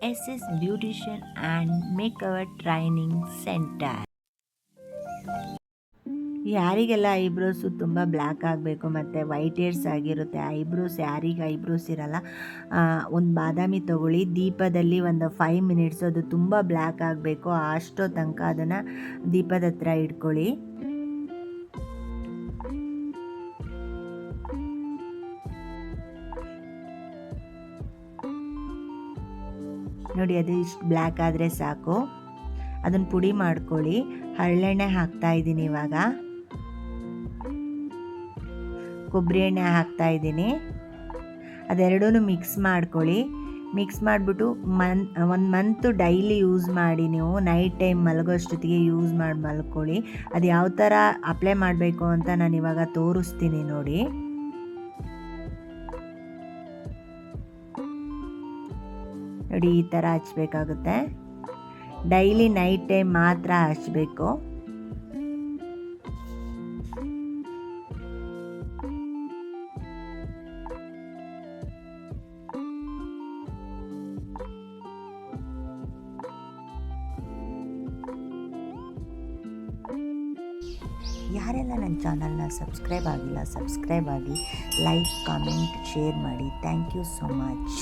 SS Beautician and Makeover Training Center. ಯಾರಿಗೆಲ್ಲ eyebrows ತುಂಬ black ಆಗಬೇಕು ಮತ್ತು ವೈಟ್ ಏರ್ಸ್ ಆಗಿರುತ್ತೆ, ಐಬ್ರೋಸ್ ಯಾರಿಗೆ ಐಬ್ರೋಸ್ ಇರಲ್ಲ, ಒಂದು ಬಾದಾಮಿ ತೊಗೊಳ್ಳಿ, ದೀಪದಲ್ಲಿ ಒಂದು 5 ಮಿನಿಟ್ಸು ಅದು ತುಂಬ ಬ್ಲ್ಯಾಕ್ ಆಗಬೇಕು ಅಷ್ಟೋ ತನಕ ಅದನ್ನು ದೀಪದ ಹತ್ರ ಇಟ್ಕೊಳ್ಳಿ. ನೋಡಿ, ಅದು ಇಷ್ಟು ಬ್ಲ್ಯಾಕ್ ಆದರೆ ಸಾಕು. ಅದನ್ನು ಪುಡಿ ಮಾಡ್ಕೊಳ್ಳಿ. ಹರಳೆಣ್ಣೆ ಹಾಕ್ತಾಯಿದ್ದೀನಿ, ಇವಾಗ ಕೊಬ್ಬರಿ ಎಣ್ಣೆ ಹಾಕ್ತಾಯಿದ್ದೀನಿ. ಅದೆರಡೂ ಮಿಕ್ಸ್ ಮಾಡ್ಕೊಳ್ಳಿ. ಮಿಕ್ಸ್ ಮಾಡಿಬಿಟ್ಟು ಒಂದು ಮಂತು ಡೈಲಿ ಯೂಸ್ ಮಾಡಿ. ನೀವು ನೈಟ್ ಟೈಮ್ ಮಲಗೋಷ್ಟೊತ್ತಿಗೆ ಯೂಸ್ ಮಾಡಿ ಮಲ್ಕೊಳ್ಳಿ. ಅದು ಯಾವ ಥರ ಅಪ್ಲೈ ಮಾಡಬೇಕು ಅಂತ ನಾನು ಇವಾಗ ತೋರಿಸ್ತೀನಿ ನೋಡಿ. ನೋಡಿ, ಈ ಥರ ಹಚ್ಚಬೇಕಾಗುತ್ತೆ. ಡೈಲಿ ನೈಟ್ ಟೈಮ್ ಮಾತ್ರ ಹಚ್ಚಬೇಕು. ಯಾರೆಲ್ಲ ನನ್ನ ಚಾನಲ್ನ ಸಬ್ಸ್ಕ್ರೈಬ್ ಆಗಿಲ್ಲ, ಸಬ್ಸ್ಕ್ರೈಬ್ ಆಗಿ, ಲೈಕ್, ಕಾಮೆಂಟ್, ಶೇರ್ ಮಾಡಿ. Thank you so much.